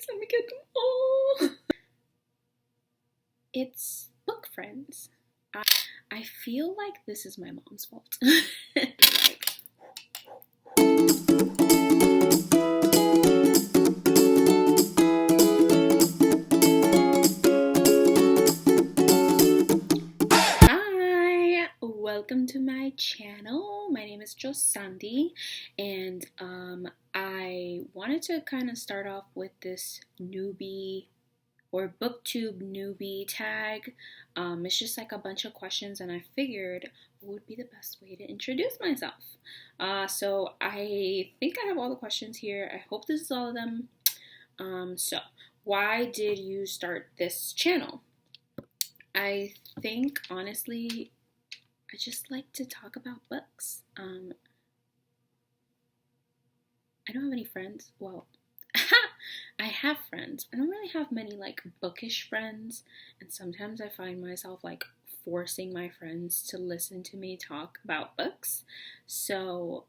Please let me get them all. It's book friends. I feel like this is my mom's fault. Hi, welcome to my channel. My name is Josandy, and I wanted to kind of start off with this newbie or Booktube Newbie Tag. It's just like a bunch of questions, and I figured what would be the best way to introduce myself. So I think I have all the questions here. I hope this is all of them. So why did you start this channel? I think honestly, I just like to talk about books. I don't have any friends. Well, I have friends. I don't really have many like bookish friends, and sometimes I find myself like forcing my friends to listen to me talk about books. So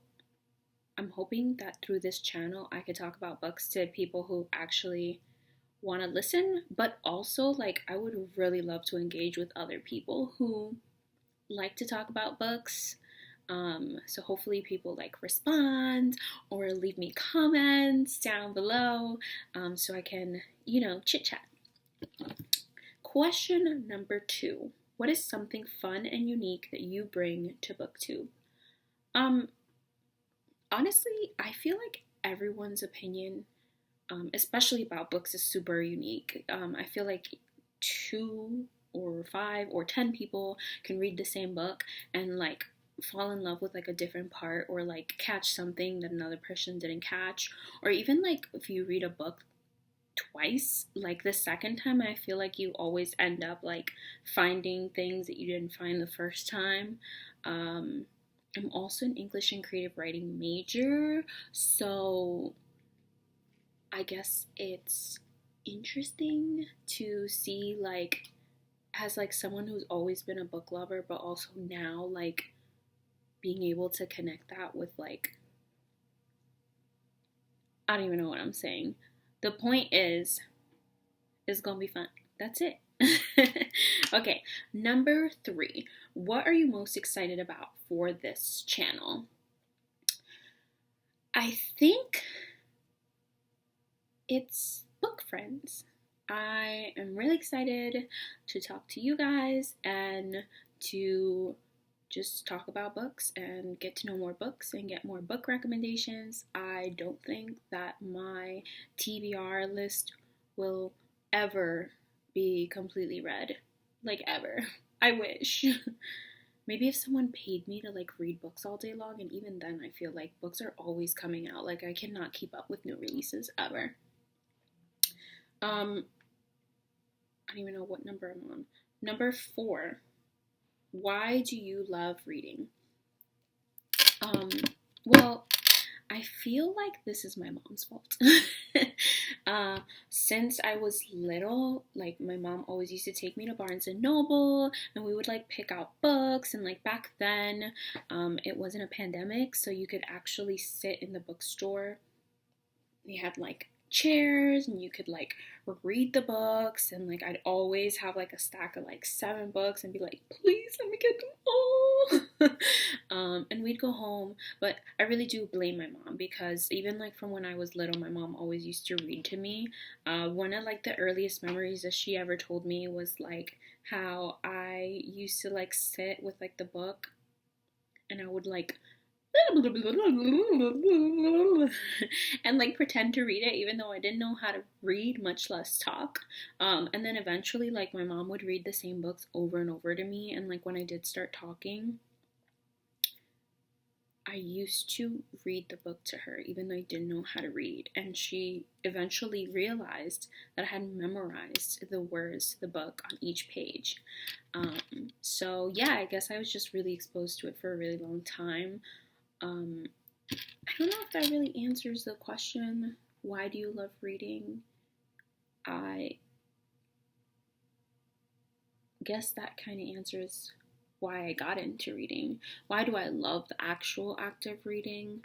I'm hoping that through this channel I could talk about books to people who actually want to listen, but also like I would really love to engage with other people who like to talk about books. So hopefully people like respond or leave me comments down below, so I can, chit chat. Question number 2. What is something fun and unique that you bring to BookTube? Honestly, I feel like everyone's opinion, especially about books, is super unique. I feel like 2 or 5 or 10 people can read the same book and like fall in love with like a different part, or like catch something that another person didn't catch. Or even like if you read a book twice, like the second time I feel like you always end up like finding things that you didn't find the first time. I'm also an English and creative writing major, so I guess it's interesting to see like, as like someone who's always been a book lover, but also now like being able to connect that with like, I don't even know what I'm saying. The point is, it's gonna be fun. That's it. Okay, number 3. What are you most excited about for this channel? I think it's book friends. I am really excited to talk to you guys and to just talk about books and get to know more books and get more book recommendations. I don't think that my TBR list will ever be completely read. Like, ever. I wish. Maybe if someone paid me to like read books all day long, and even then I feel like books are always coming out. Like, I cannot keep up with new releases ever. I don't even know what number I'm on. Number 4. Why do you love reading? Well, I feel like this is my mom's fault. Since I was little, like my mom always used to take me to Barnes and Noble, and we would like pick out books. And like back then, it wasn't a pandemic, so you could actually sit in the bookstore. They had like chairs, and you could like read the books, and like I'd always have like a stack of like 7 books and be like, please let me get them all. And we'd go home. But I really do blame my mom, because even like from when I was little, my mom always used to read to me. One of like the earliest memories that she ever told me was like how I used to like sit with like the book, and I would like and like pretend to read it, even though I didn't know how to read, much less talk. And then eventually like my mom would read the same books over and over to me, and like when I did start talking, I used to read the book to her even though I didn't know how to read, and she eventually realized that I had memorized the words to the book on each page. So yeah, I guess I was just really exposed to it for a really long time. I don't know if that really answers the question, why do you love reading? I guess that kind of answers why I got into reading. Why do I love the actual act of reading?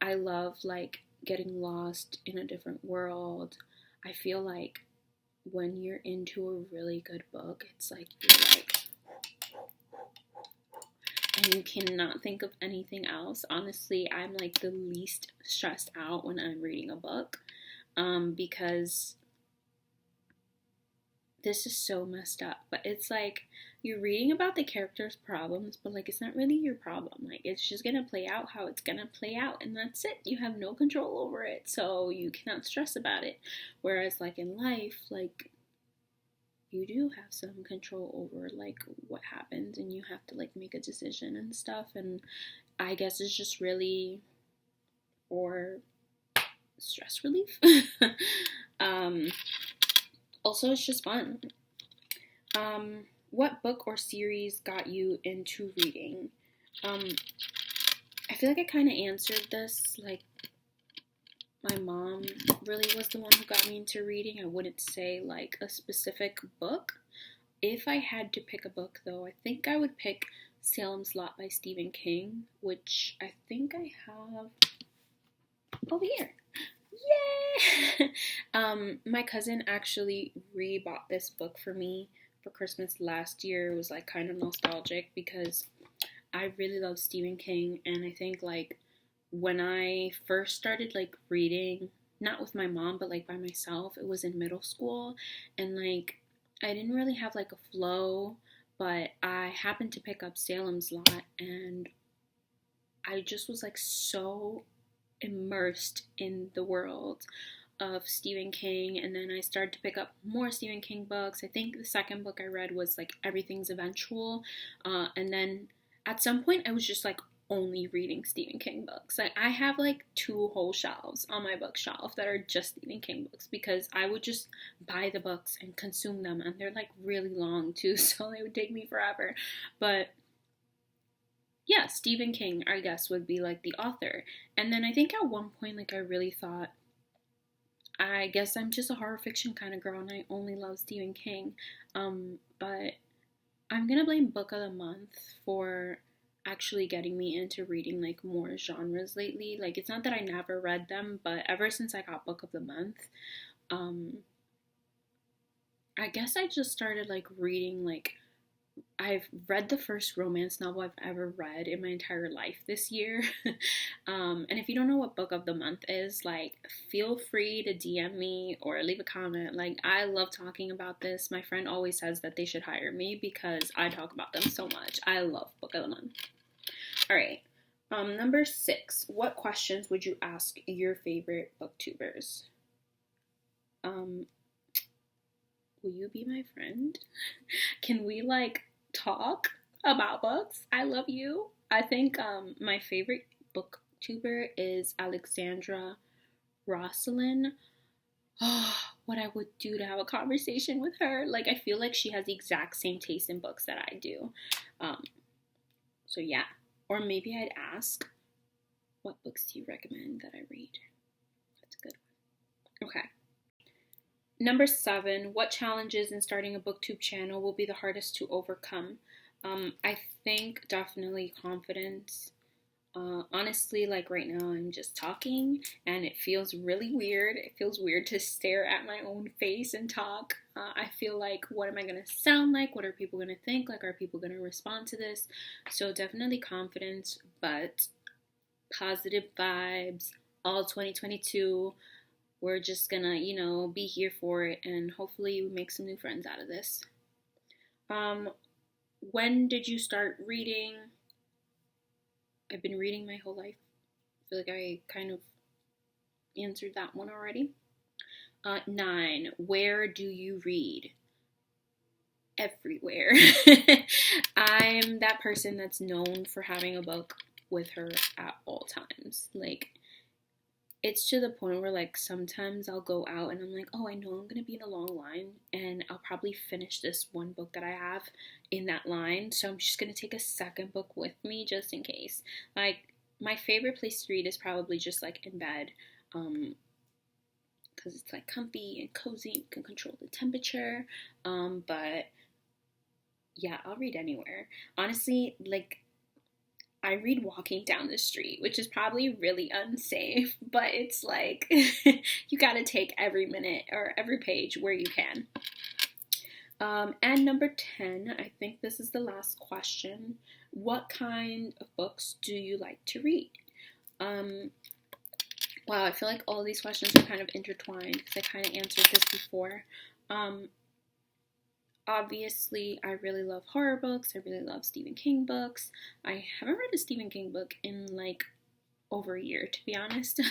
I love like getting lost in a different world. I feel like when you're into a really good book, it's like you're like, and you cannot think of anything else. Honestly, I'm like the least stressed out when I'm reading a book, because this is so messed up. But it's like you're reading about the character's problems, but like it's not really your problem. Like it's just gonna play out how it's gonna play out, and that's it. You have no control over it, so you cannot stress about it. Whereas like in life, like you do have some control over like what happens, and you have to like make a decision and stuff. And I guess it's just really for stress relief. Also, it's just fun. What book or series got you into reading? I feel like I kind of answered this. Like, my mom really was the one who got me into reading. I wouldn't say like a specific book. If I had to pick a book, though, I think I would pick Salem's Lot by Stephen King, which I think I have over here. Yay! My cousin actually rebought this book for me for Christmas last year. It was like kind of nostalgic because I really love Stephen King, and I think like when I first started like reading, not with my mom, but like by myself, it was in middle school, and like I didn't really have like a flow, but I happened to pick up Salem's Lot, and I just was like so immersed in the world of Stephen King. And then I started to pick up more Stephen King books. I think the second book I read was like Everything's Eventual, and then at some point I was just like only reading Stephen King books. Like I have like 2 whole shelves on my bookshelf that are just Stephen King books, because I would just buy the books and consume them, and they're like really long too, so they would take me forever. But yeah, Stephen King, I guess, would be like the author. And then I think at one point, like I really thought, I guess I'm just a horror fiction kind of girl and I only love Stephen King. But I'm gonna blame Book of the Month for actually getting me into reading like more genres lately. Like it's not that I never read them, but ever since I got Book of the Month, I guess I just started like reading like I've read the first romance novel I've ever read in my entire life this year. And if you don't know what Book of the Month is, like, feel free to DM me or leave a comment. Like, I love talking about this. My friend always says that they should hire me because I talk about them so much. I love Book of the Month. All right. Number 6. What questions would you ask your favorite booktubers? Will you be my friend? Can we, like, talk about books? I love you. I think my favorite booktuber is Alexandra Rosalind. Oh, what I would do to have a conversation with her. Like, I feel like she has the exact same taste in books that I do. So yeah. Or maybe I'd ask, what books do you recommend that I read? That's a good one. Okay. Number 7, what challenges in starting a booktube channel will be the hardest to overcome? I think definitely confidence. Honestly, like right now I'm just talking and it feels really weird. It feels weird to stare at my own face and talk. I feel like, what am I going to sound like? What are people going to think? Like, are people going to respond to this? So definitely confidence, but positive vibes, all 2022. We're just gonna, be here for it, and hopefully we make some new friends out of this. When did you start reading? I've been reading my whole life. I feel like I kind of answered that one already. 9, where do you read? Everywhere. I'm that person that's known for having a book with her at all times. Like, it's to the point where, like, sometimes I'll go out and I'm like, oh, I know I'm going to be in a long line and I'll probably finish this one book that I have in that line. So I'm just going to take a second book with me just in case. Like, my favorite place to read is probably just, like, in bed. Because it's, like, comfy and cozy. You can control the temperature. But, yeah, I'll read anywhere. Honestly, like, I read walking down the street, which is probably really unsafe, but it's like you gotta take every minute or every page where you can. And number 10, I think this is the last question. What kind of books do you like to read? Wow, I feel like all these questions are kind of intertwined because I kind of answered this before. Obviously, I really love horror books. I really love Stephen King books. I haven't read a Stephen King book in like over a year, to be honest.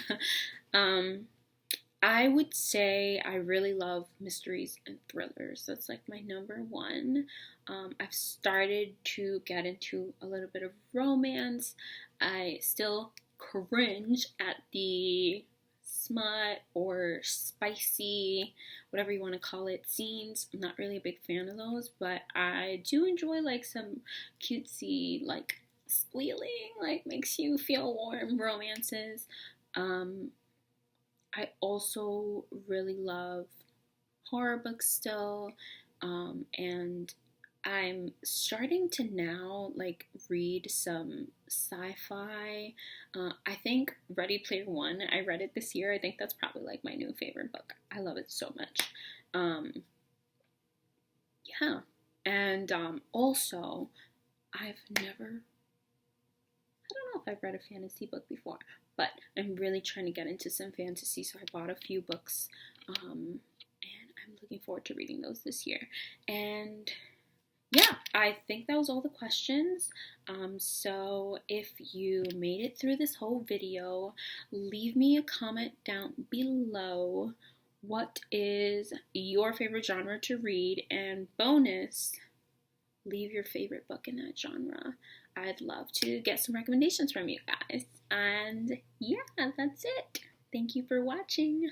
I would say I really love mysteries and thrillers. That's like my number one. I've started to get into a little bit of romance. I still cringe at the smut or spicy, whatever you want to call it, scenes. I'm not really a big fan of those, but I do enjoy like some cutesy, like squealing, like makes you feel warm romances. I also really love horror books still, and I'm starting to now like read some sci-fi. I think Ready Player One, I read it this year. I think that's probably like my new favorite book. I love it so much. Yeah, and also I've never I don't know if I've read a fantasy book before, but I'm really trying to get into some fantasy, so I bought a few books, and I'm looking forward to reading those this year. And yeah, I think that was all the questions. So if you made it through this whole video, leave me a comment down below. What is your favorite genre to read? And bonus, leave your favorite book in that genre. I'd love to get some recommendations from you guys. And yeah, that's it. Thank you for watching.